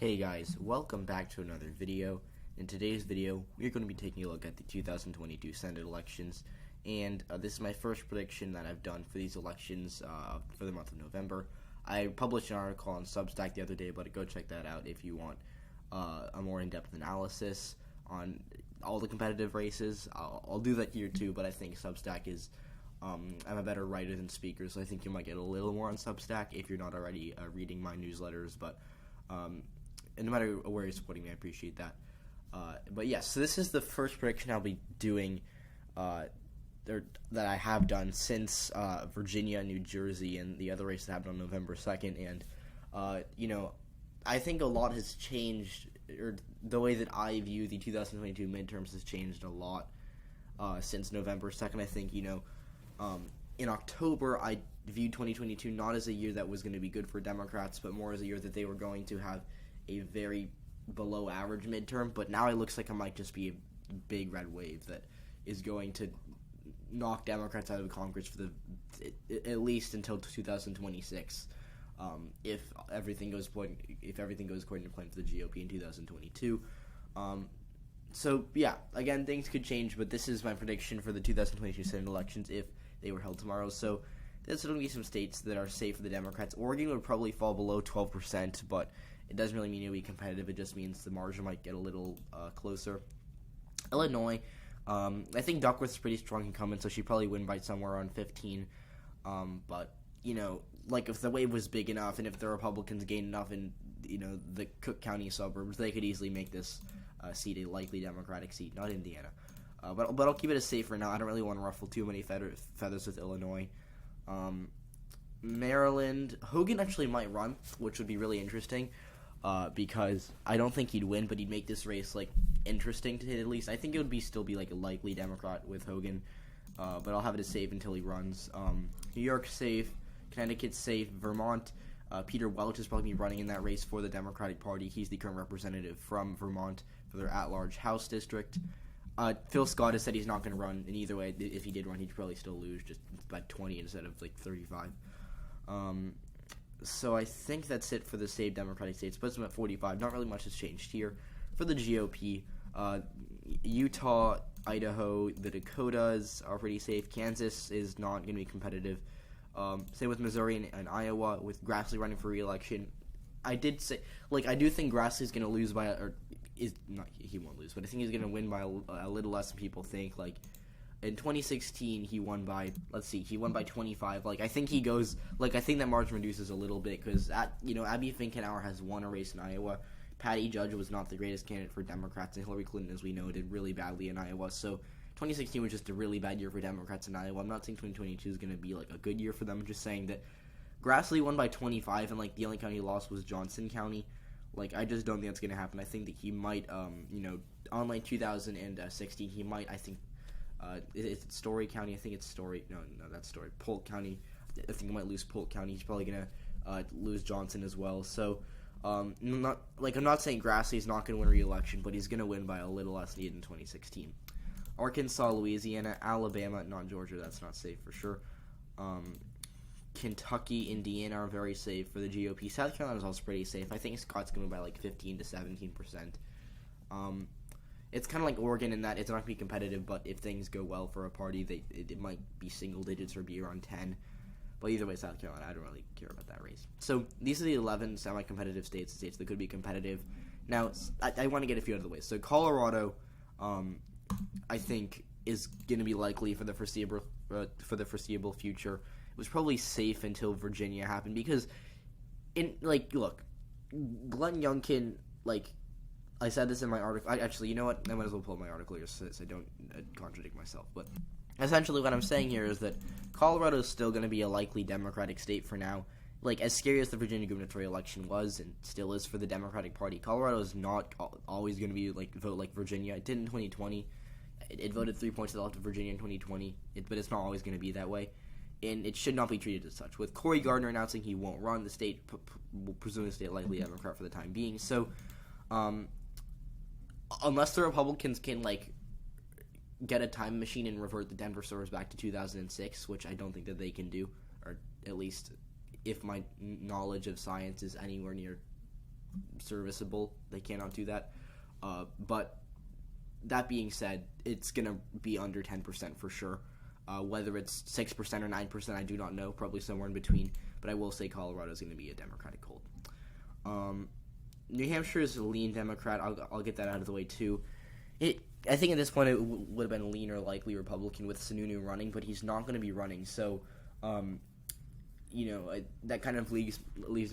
Hey guys, welcome back to another video. In today's video, we're going to be taking a look at the 2022 Senate elections, and this is my first prediction that I've done for these elections for the month of November. I published an article on Substack the other day, but go check that out if you want a more in-depth analysis on all the competitive races. I'll do that here too, but I think Substack is I'm a better writer than speaker, so I think you might get a little more on Substack if you're not already reading my newsletters, but and no matter where you're supporting me, I appreciate that. But yes, so this is the first prediction I'll be doing that I have done since Virginia, New Jersey, and the other race that happened on November 2nd. And, I think a lot has changed, or the way that I view the 2022 midterms has changed a lot since November 2nd. I think, in October, I viewed 2022 not as a year that was going to be good for Democrats, but more as a year that they were going to have a very below average midterm. But now it looks like it might just be a big red wave that is going to knock Democrats out of Congress for at least until 2026. If everything goes according to plan for the GOP in 2022. So yeah, again, things could change, but this is my prediction for the 2022 Senate elections if they were held tomorrow. So there's going to be some states that are safe for the Democrats. Oregon would probably fall below 12%, but it doesn't really mean it'll be competitive. It just means the margin might get a little closer. Illinois, I think Duckworth's a pretty strong incumbent, so she'd probably win by somewhere around 15. But, if the wave was big enough and if the Republicans gained enough in, the Cook County suburbs, they could easily make this seat a likely Democratic seat, not Indiana. But I'll keep it as safe for now. I don't really want to ruffle too many feathers with Illinois. Maryland, Hogan actually might run, which would be really interesting, because I don't think he'd win, but he'd make this race interesting to hit at least. I think it would still be a likely Democrat with Hogan, but I'll have it as safe until he runs. New York's safe, Connecticut's safe, Vermont. Peter Welch is probably running in that race for the Democratic Party. He's the current representative from Vermont for their at-large House district. Phil Scott has said he's not going to run in either way. If he did run, he'd probably still lose, just by 20 instead of 35. So I think that's it for the saved Democratic states. Puts them at 45. Not really much has changed here. For the GOP, Utah, Idaho, the Dakotas are pretty safe. Kansas is not going to be competitive. Same with Missouri and Iowa, with Grassley running for re-election. I do think Grassley's going to lose he won't lose, but I think he's going to win by a little less than people think. In 2016, he won by 25. I think that margin reduces a little bit because Abby Finkenauer has won a race in Iowa. Patty Judge was not the greatest candidate for Democrats, and Hillary Clinton, as we know, did really badly in Iowa. So 2016 was just a really bad year for Democrats in Iowa. I'm not saying 2022 is going to be a good year for them. I'm just saying that Grassley won by 25, and the only county he lost was Johnson County. I just don't think that's going to happen. I think that he might, on 2016, he might, I think, is it Story County? I think it's Story. No, that's Story. Polk County. I think he might lose Polk County. He's probably going to lose Johnson as well. So, I'm not saying Grassley's not going to win re-election, but he's going to win by a little less than he did in 2016. Arkansas, Louisiana, Alabama, not Georgia. That's not safe for sure. Kentucky, Indiana are very safe for the GOP. South Carolina is also pretty safe. I think Scott's going to win by 15 to 17%. It's kind of like Oregon in that it's not going to be competitive, but if things go well for a party, it might be single digits or be around 10. But either way, South Carolina, I don't really care about that race. So these are the 11 semi-competitive states that could be competitive. Now, I want to get a few out of the way. So Colorado, I think, is going to be likely for the foreseeable future. It was probably safe until Virginia happened because, look, Glenn Youngkin, I said this in my article. Actually, you know what? I might as well pull up my article here so I don't contradict myself. But essentially what I'm saying here is that Colorado is still going to be a likely Democratic state for now. As scary as the Virginia gubernatorial election was and still is for the Democratic Party, Colorado is not always going to be vote like Virginia. It did in 2020. It voted 3 points to the left of Virginia in 2020, but it's not always going to be that way. And it should not be treated as such. With Cory Gardner announcing he won't run, the state will presume the state likely Democrat for the time being. So, unless the Republicans can get a time machine and revert the Denver suburbs back to 2006, which I don't think that they can do, or at least if my knowledge of science is anywhere near serviceable. They cannot do that. But that being said, it's going to be under 10% for sure. Whether it's 6% or 9%, I do not know. Probably somewhere in between. But I will say Colorado is going to be a Democratic hold. New Hampshire is a lean Democrat. I'll get that out of the way too. I think at this point it would have been lean or likely Republican with Sununu running, but he's not going to be running. So, that kind of leaves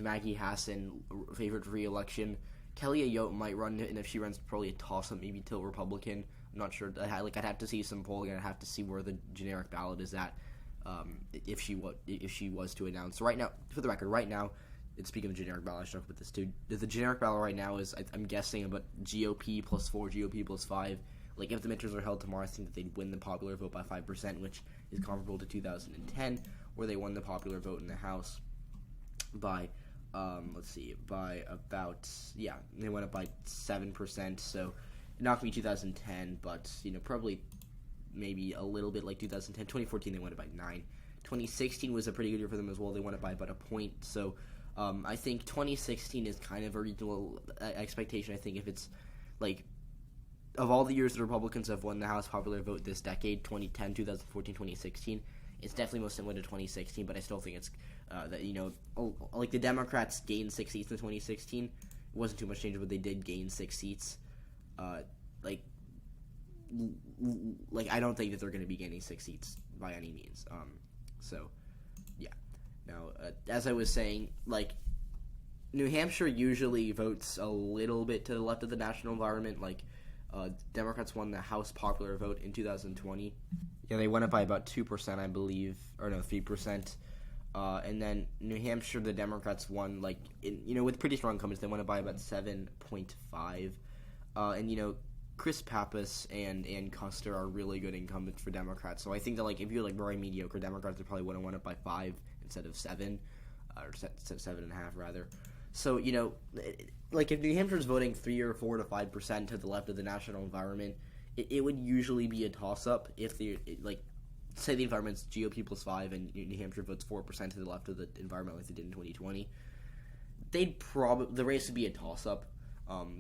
Maggie Hassan favored for re-election. Kelly Ayotte might run, and if she runs, probably a toss-up, maybe till Republican. I'm not sure. I'd have to see some polling, and I'd have to see where the generic ballot is at if she was to announce. Right now, for the record, and speaking of generic ballot, I should talk about this too. The generic ballot right now is, I'm guessing, about GOP plus 4, GOP plus 5. Like, if the midterms are held tomorrow, I think that they'd win the popular vote by 5%, which is comparable to 2010, where they won the popular vote in the House by, they went up by 7%, so not going to be 2010, but, probably maybe a little bit like 2010. 2014, they went up by 9. 2016 was a pretty good year for them as well. They went up by about a point, so I think 2016 is kind of a reasonable expectation. I think if it's, like, of all the years the Republicans have won the House popular vote this decade, 2010, 2014, 2016, it's definitely most similar to 2016, but I still think it's like the Democrats gained 6 seats in 2016. It wasn't too much change, but they did gain 6 seats. I don't think that they're going to be gaining 6 seats by any means. Now, as I was saying, like, New Hampshire usually votes a little bit to the left of the national environment. Like, Democrats won the House popular vote in 2020. Yeah, they went up by about 2%, I believe, or no, 3%. And then New Hampshire, the Democrats won, with pretty strong incumbents. They went up by about 7.5. And Chris Pappas and Ann Kuster are really good incumbents for Democrats. So I think that, if you're, very mediocre, Democrats would probably went up by 5 instead of 7, or 7.5 rather. So, if New Hampshire's voting 3 or 4 to 5% to the left of the national environment, it would usually be a toss-up if say the environment's GOP plus 5 and New Hampshire votes 4% to the left of the environment like they did in 2020. The race would be a toss-up.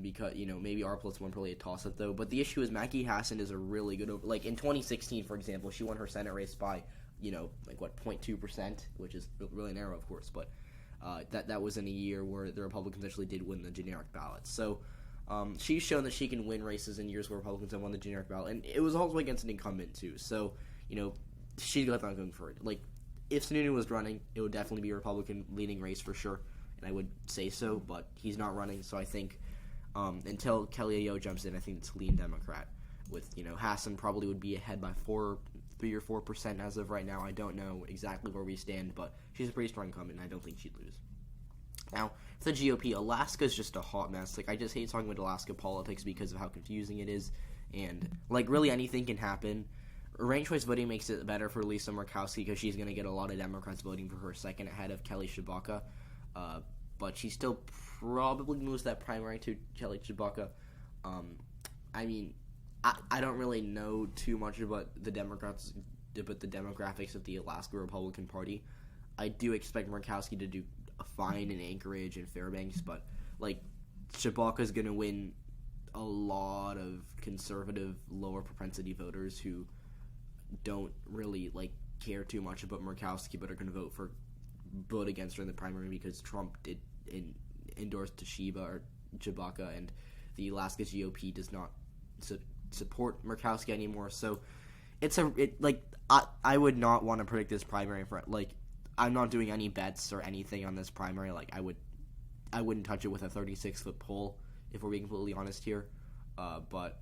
Because, maybe R plus 1 probably a toss-up, though. But the issue is Maggie Hassan is a really good in 2016, for example, she won her Senate race by, 0.2%, which is really narrow, of course. But that was in a year where the Republicans actually did win the generic ballot. So she's shown that she can win races in years where Republicans have won the generic ballot. And it was also against an incumbent, too. So, she got that going for it. If Sununu was running, it would definitely be a Republican-leading race for sure. And I would say so, but he's not running, so I think until Kelly Ayotte jumps in, I think it's lean Democrat. With, Hassan probably would be ahead by 3 or 4% as of right now. I don't know exactly where we stand, but she's a pretty strong incumbent, and I don't think she'd lose. Now, for the GOP, Alaska's just a hot mess. I just hate talking about Alaska politics because of how confusing it is, and, really anything can happen. Ranked choice voting makes it better for Lisa Murkowski because she's going to get a lot of Democrats voting for her second ahead of Kelly Tshibaka. But she still probably moves that primary to Kelly Tshibaka. I don't really know too much about the demographics of the Alaska Republican Party. I do expect Murkowski to do fine in Anchorage and Fairbanks, but, Tshibaka's going to win a lot of conservative, lower propensity voters who don't really, care too much about Murkowski but are going to vote against her in the primary because Trump did endorse Tshibaka, and the Alaska GOP does not support Murkowski anymore. So I would not want to predict this primary for I'm not doing any bets or anything on this primary. I wouldn't touch it with a 36-foot pole if we're being completely honest here. But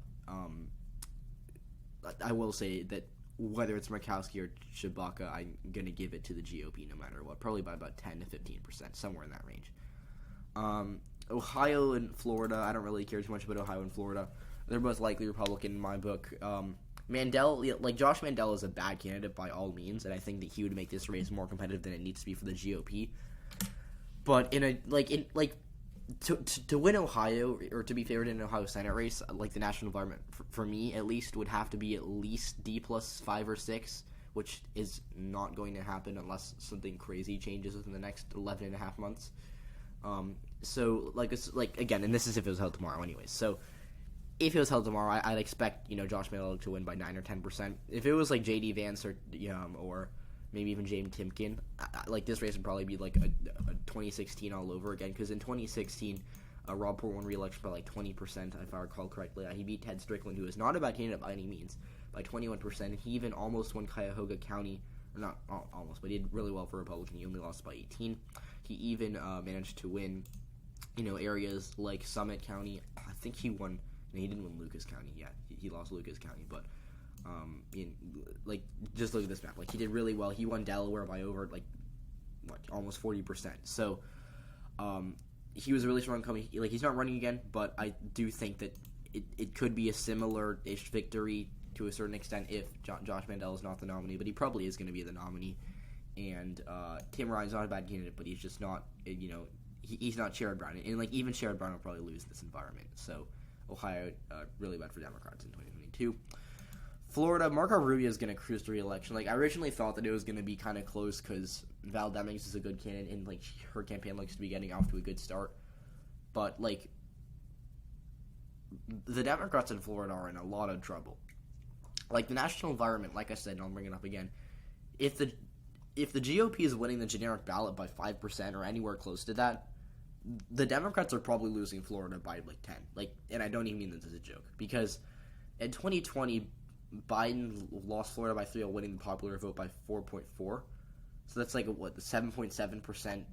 I will say that whether it's Murkowski or Tshibaka, I'm going to give it to the GOP no matter what, probably by about 10 to 15%, somewhere in that range. Ohio and Florida, I don't really care too much about Ohio and Florida. They're both likely Republican in my book. Josh Mandel is a bad candidate by all means, and I think that he would make this race more competitive than it needs to be for the GOP. But to win Ohio, or to be favored in an Ohio Senate race, the national environment, for me at least, would have to be at least D plus 5 or 6, which is not going to happen unless something crazy changes within the next 11 and a half months. So again, and this is if it was held tomorrow, anyways. So if it was held tomorrow, I'd expect Josh Mandel to win by 9 or 10%. If it was like J.D. Vance or maybe even James Timken, this race would probably be like a 2016 all over again. Because in 2016, Rob Porter won re-election by like 20%, if I recall correctly. He beat Ted Strickland, who is not a bad candidate by any means, by 21%. He even almost won Cuyahoga County, or not almost, but he did really well for a Republican. He only lost by 18. He even managed to win, areas like Summit County. I think he won. No, he didn't win Lucas County. Yeah, he lost Lucas County, but just look at this map. He did really well. He won Delaware by over almost 40%. So he was a really strong coming. He's not running again, but I do think that it could be a similar-ish victory to a certain extent if Josh Mandel is not the nominee, but he probably is going to be the nominee. And Tim Ryan's not a bad candidate, but he's just not. He's not Sherrod Brown, and even Sherrod Brown will probably lose this environment. So Ohio, really bad for Democrats in 2022. Florida, Marco Rubio is going to cruise to re-election. I originally thought that it was going to be kind of close because Val Demings is a good candidate, and her campaign looks to be getting off to a good start. But the Democrats in Florida are in a lot of trouble. The national environment, like I said, and I'll bring it up again. If the GOP is winning the generic ballot by 5% or anywhere close to that, the Democrats are probably losing Florida by 10. And I don't even mean this as a joke, because in 2020, Biden lost Florida by 3, winning the popular vote by 4.4. So that's the 7.7%,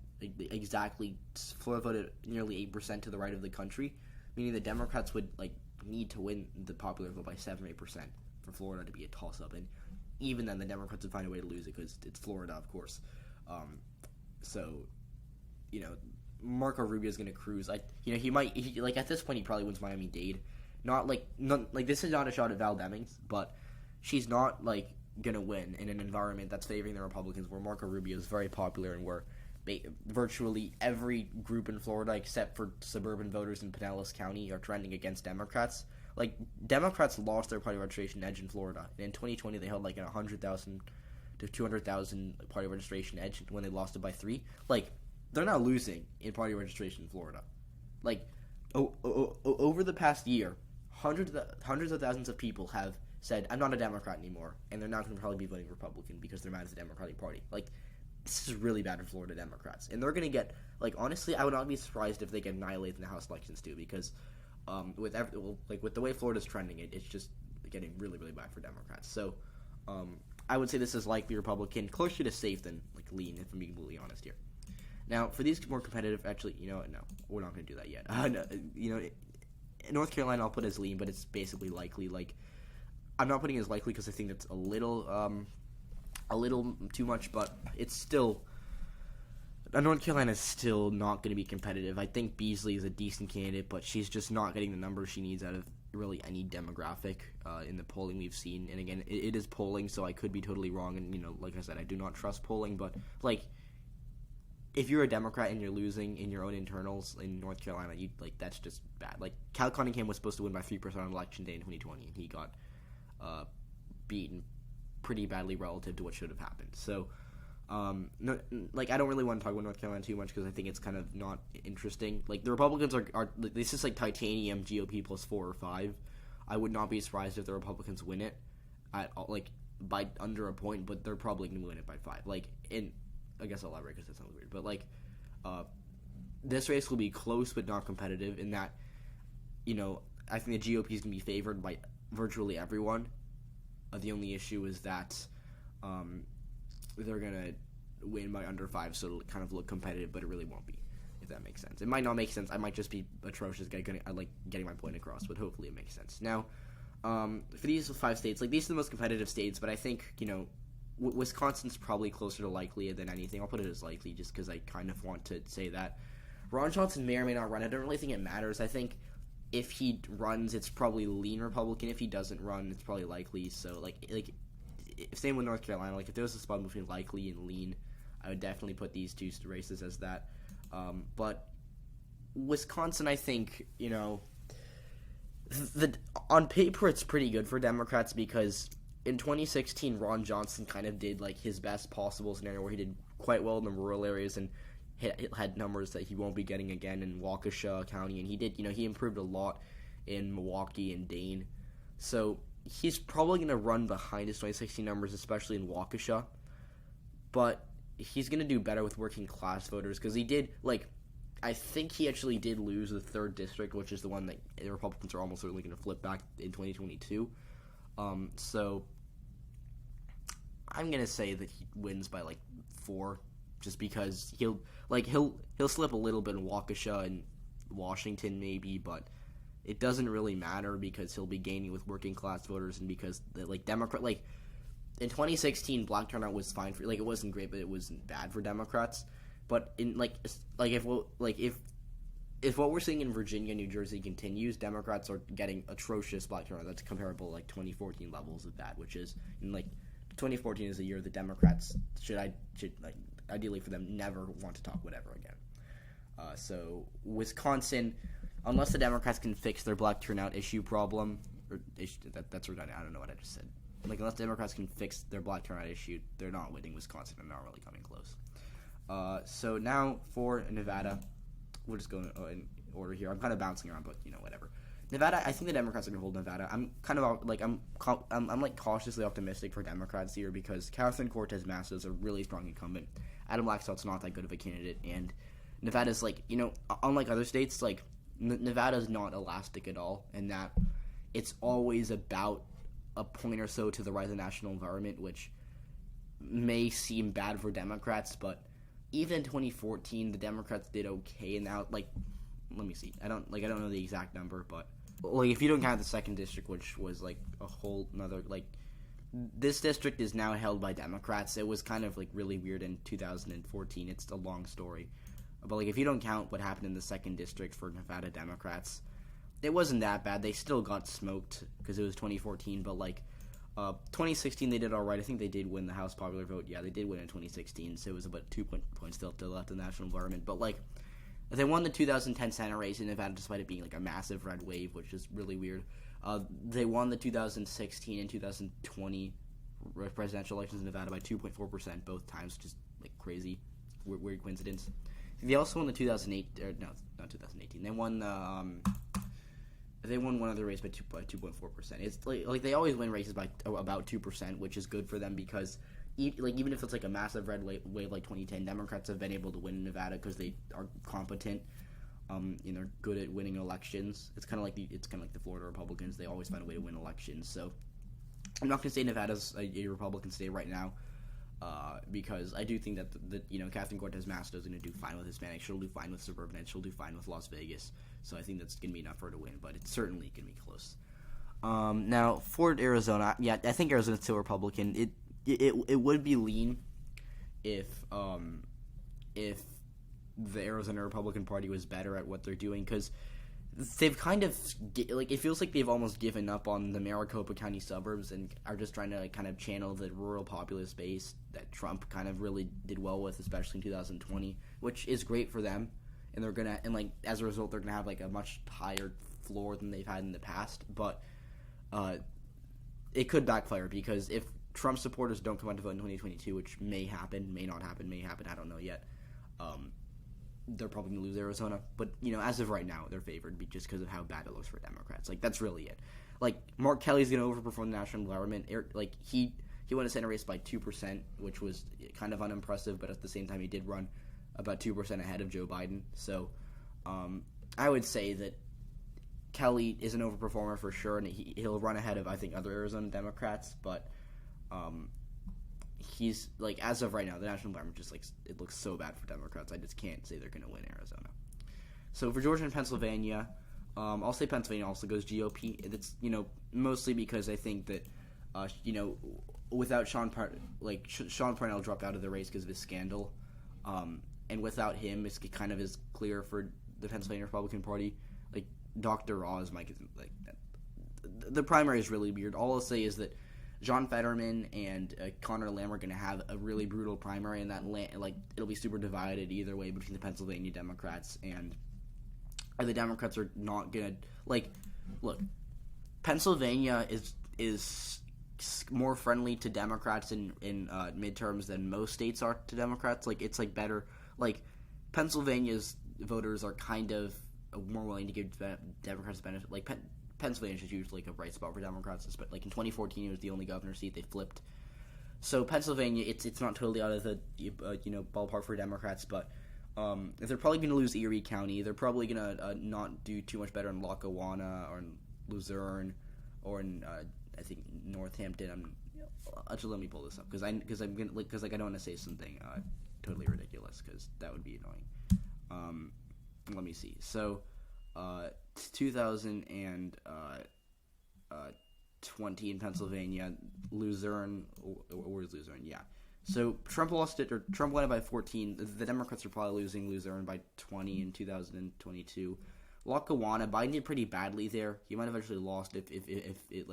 exactly. Florida voted nearly 8% to the right of the country, meaning the Democrats would need to win the popular vote by 7 or 8% for Florida to be a toss-up, and even then the Democrats would find a way to lose it because it's Florida, of course. Marco Rubio is going to cruise. He might. At this point, he probably wins Miami-Dade. This is not a shot at Val Demings, but she's not going to win in an environment that's favoring the Republicans, where Marco Rubio is very popular and where virtually every group in Florida, except for suburban voters in Pinellas County, are trending against Democrats. Democrats lost their party registration edge in Florida. And in 2020, they held 100,000 to 200,000 party registration edge when they lost it by 3. They're not losing in party registration in Florida. Over the past year, hundreds of thousands of people have said, I'm not a Democrat anymore, and they're not going to probably be voting Republican because they're mad at the Democratic Party. This is really bad for Florida Democrats. And they're going to get, honestly, I would not be surprised if they get annihilated in the House elections too, because with the way Florida's trending, it's just getting really, really bad for Democrats. So I would say this is likely Republican, closer to safe than lean, if I'm being completely honest here. Now, for these more competitive, actually, no, we're not going to do that yet. In North Carolina, I'll put as lean, but it's basically likely. I'm not putting it as likely because I think it's a little too much, but it's still. North Carolina is still not going to be competitive. I think Beasley is a decent candidate, but she's just not getting the numbers she needs out of really any demographic in the polling we've seen. And again, it is polling, so I could be totally wrong. And like I said, I do not trust polling, but if you're a Democrat and you're losing in your own internals in North Carolina, that's just bad. Cal Cunningham was supposed to win by 3% on election day in 2020, and he got beaten pretty badly relative to what should have happened. So, I don't really want to talk about North Carolina too much because I think it's kind of not interesting. The Republicans are this is titanium GOP plus 4 or 5. I would not be surprised if the Republicans win it at by under a point, but they're probably going to win it by 5. I guess I'll elaborate because that sounds weird, but this race will be close but not competitive in that, I think the GOP is going to be favored by virtually everyone. The only issue is that they're going to win by under 5, so it'll kind of look competitive, but it really won't be, if that makes sense. It might not make sense. I might just be atrocious getting my point across, but hopefully it makes sense. Now, for these 5 states, these are the most competitive states, but I think, Wisconsin's probably closer to likely than anything. I'll put it as likely just because I kind of want to say that. Ron Johnson may or may not run. I don't really think it matters. I think if he runs, it's probably lean Republican. If he doesn't run, it's probably likely. So, same with North Carolina. If there was a spot between likely and lean, I would definitely put these 2 races as that. But Wisconsin, I think, on paper it's pretty good for Democrats because in 2016, Ron Johnson kind of did his best possible scenario where he did quite well in the rural areas, and had numbers that he won't be getting again in Waukesha County, and he did. He improved a lot in Milwaukee and Dane, so he's probably going to run behind his 2016 numbers, especially in Waukesha. But he's going to do better with working class voters because he did I think he actually did lose the 3rd district, which is the one that the Republicans are almost certainly going to flip back in 2022. So I'm gonna say that he wins by 4, just because he'll slip a little bit in Waukesha and Washington maybe, but it doesn't really matter because he'll be gaining with working class voters, and because Democrat in 2016 black turnout was fine for it wasn't great, but it wasn't bad for Democrats. But in if what we're seeing in Virginia, New Jersey continues, Democrats are getting atrocious black turnout that's comparable 2014 levels of that, which is 2014 is a year the Democrats should ideally for them never want to talk whatever again. So Wisconsin, unless the Democrats can fix their black turnout issue problem, that's redundant. I don't know what I just said. Unless Democrats can fix their black turnout issue, they're not winning Wisconsin and not really coming close. So now for Nevada, we'll just go in order here. I'm kind of bouncing around, but whatever. Nevada, I think the Democrats are going to hold Nevada. I'm kind of I'm cautiously optimistic for Democrats here because Catherine Cortez Masto is a really strong incumbent. Adam Laxalt's not that good of a candidate, and Nevada's unlike other states, Nevada's not elastic at all, in that it's always about a point or so to the right of the national environment, which may seem bad for Democrats, but even in 2014, the Democrats did okay. And now, let me see. I don't know the exact number, but if you don't count the 2nd district, which was a whole another this district is now held by Democrats. It was kind of really weird in 2014. It's a long story, but if you don't count what happened in the 2nd district for Nevada Democrats, it wasn't that bad. They still got smoked because it was 2014, but 2016 they did all right. I think they did win the House popular vote. Yeah, they did win in 2016, so it was about 2 points still to left in the national environment. But they won the 2010 Senate race in Nevada despite it being a massive red wave, which is really weird. They won the 2016 and 2020 presidential elections in Nevada by 2.4% both times, just crazy, weird coincidence. They also won the 2008, no, not 2018. They won one other race by 2.4%. It's they always win races by about 2%, which is good for them because even if it's a massive red wave like 2010, Democrats have been able to win in Nevada because they are competent. They're good at winning elections. It's kind of like the Florida Republicans. They always find a way to win elections. So I'm not going to say Nevada's a Republican state right now, because I do think that Catherine Cortez Masto is going to do fine with Hispanic. She'll do fine with suburbanites. She'll do fine with Las Vegas. So I think that's going to be enough for her to win, but it's certainly going to be close. Now for Arizona, yeah, I think Arizona's still Republican. It would be lean if the Arizona Republican Party was better at what they're doing, because they've kind of it feels like they've almost given up on the Maricopa County suburbs and are just trying to kind of channel the rural populist base that Trump kind of really did well with, especially in 2020, which is great for them. And they're gonna as a result they're gonna have a much higher floor than they've had in the past. But it could backfire because if Trump supporters don't come out to vote in 2022, which may happen, may not happen, may happen, I don't know yet. They're probably going to lose Arizona. But, as of right now, they're favored just because of how bad it looks for Democrats. That's really it. Mark Kelly's going to overperform the national environment. He won a Senate race by 2%, which was kind of unimpressive, but at the same time he did run about 2% ahead of Joe Biden. So I would say that Kelly is an overperformer for sure, and he'll run ahead of, I think, other Arizona Democrats, but he's as of right now, the national environment just it looks so bad for Democrats. I just can't say they're going to win Arizona. So for Georgia and Pennsylvania, I'll say Pennsylvania also goes GOP. It's mostly because I think that without Sean Parnell dropped out of the race because of his scandal, and without him, it's kind of is clear for the Pennsylvania Republican Party. Dr. Oz, Mike, the primary is really weird. All I'll say is that John Fetterman and Conor Lamb are going to have a really brutal primary, and that it'll be super divided either way between the Pennsylvania Democrats, and the Democrats are not going to look. Pennsylvania is more friendly to Democrats in midterms than most states are to Democrats. It's better. Pennsylvania's voters are kind of more willing to give Democrats benefit. Like Pennsylvania is usually like a bright spot for Democrats. But like in 2014, it was the only governor seat they flipped. So Pennsylvania, it's not totally out of the ballpark for Democrats, but they're probably going to lose Erie County. They're probably going to not do too much better in Lackawanna or in Luzerne or in I think Northampton. Actually, let me pull this up because I don't want to say something totally ridiculous because that would be annoying. Let me see. So 2020 in Pennsylvania, Luzerne. Where's Luzerne? Yeah. So Trump lost it, or Trump won it by 14. The Democrats are probably losing Luzerne by 20 in 2022. Lackawanna, Biden did pretty badly there. He might have actually lost if if it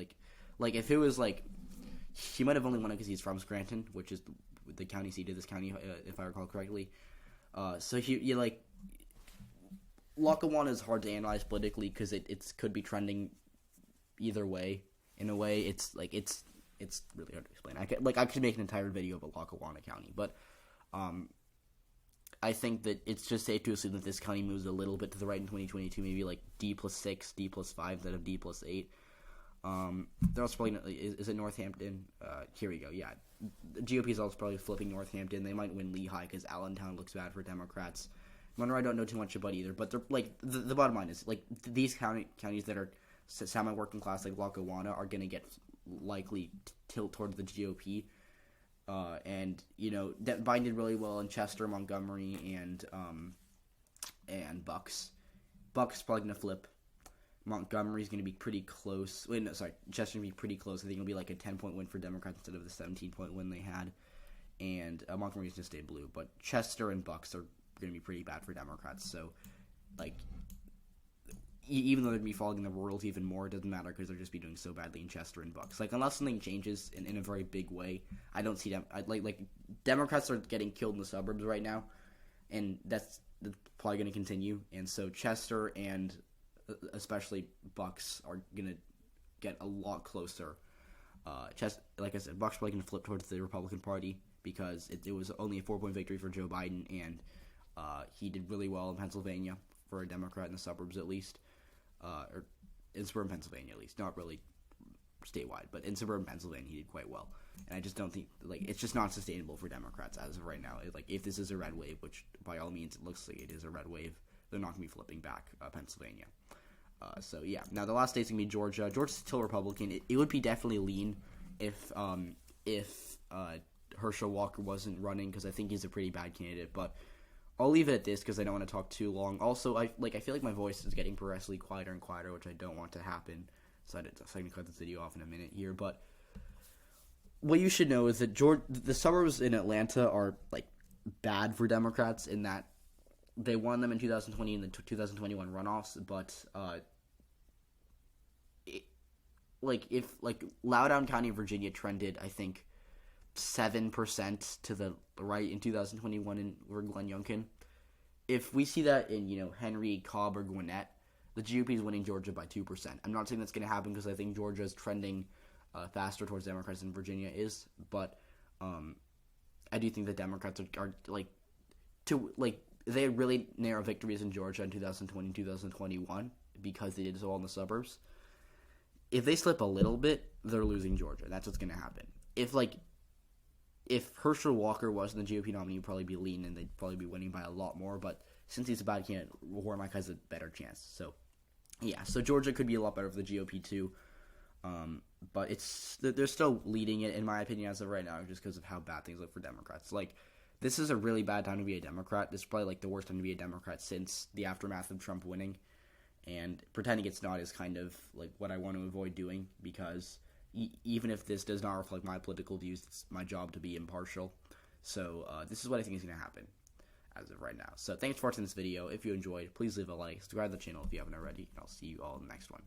was like he might have only won it because he's from Scranton, which is the county seat of this county, if I recall correctly. So Lackawanna is hard to analyze politically because it could be trending either way. In a way, it's really hard to explain. I could make an entire video about Lackawanna County, but I think that it's just safe to assume that this county moves a little bit to the right in 2022, maybe like D+6, D+5 instead of D+8. They're also probably is it Northampton? Here we go. Yeah, the GOP is also probably flipping Northampton. They might win Lehigh because Allentown looks bad for Democrats. Monroe, I don't know too much about either, but they're like the bottom line is like these counties that are semi-working class like Lackawanna are going to get likely tilt towards the GOP. And Biden did really well in Chester, Montgomery, and Bucks. Bucks is probably going to flip. Montgomery's going to be pretty close. Chester's going to be pretty close. I think it'll be like a 10-point win for Democrats instead of the 17-point win they had. And Montgomery's going to stay blue. But Chester and Bucks are going to be pretty bad for Democrats. So, even though they'd be following the rules even more, it doesn't matter because they'll just be doing so badly in Chester and Bucks. Unless something changes in a very big way, I don't see them. Democrats are getting killed in the suburbs right now, and that's probably going to continue. And so Chester and especially Bucks are going to get a lot closer. Like I said, Bucks probably going to flip towards the Republican Party because it was only a 4-point victory for Joe Biden, and he did really well in Pennsylvania for a Democrat in the suburbs at least. Or in suburban Pennsylvania at least, not really statewide, but in suburban Pennsylvania he did quite well. And I just don't think it's just not sustainable for Democrats as of right now. If this is a red wave, which by all means it looks like it is a red wave, they're not going to be flipping back Pennsylvania. So yeah, now the last state's going to be Georgia. Georgia's still Republican. It would be definitely lean if Herschel Walker wasn't running because I think he's a pretty bad candidate, but I'll leave it at this because I don't want to talk too long. Also, I feel like my voice is getting progressively quieter and quieter, which I don't want to happen. So I'm going to cut this video off in a minute here. But what you should know is that the suburbs in Atlanta are bad for Democrats in that they won them in 2020 in the 2021 runoffs. But if Loudoun County, Virginia trended, I think 7% to the right in 2021 in Glenn Youngkin. If we see that in Henry, Cobb, or Gwinnett, the GOP is winning Georgia by 2%. I'm not saying that's going to happen because I think Georgia is trending faster towards Democrats than Virginia is, but I do think that Democrats are they had really narrow victories in Georgia in 2020 and 2021 because they did so well in the suburbs. If they slip a little bit, they're losing Georgia. That's what's going to happen. If Herschel Walker wasn't the GOP nominee, he'd probably be lean and they'd probably be winning by a lot more. But since he's a bad candidate, Warnock has a better chance. So, yeah. So Georgia could be a lot better for the GOP too. But they're still leading it, in my opinion, as of right now, just because of how bad things look for Democrats. This is a really bad time to be a Democrat. This is probably the worst time to be a Democrat since the aftermath of Trump winning. And pretending it's not is kind of what I want to avoid doing because even if this does not reflect my political views, it's my job to be impartial. So this is what I think is going to happen as of right now. So thanks for watching this video. If you enjoyed, please leave a like, subscribe to the channel if you haven't already, and I'll see you all in the next one.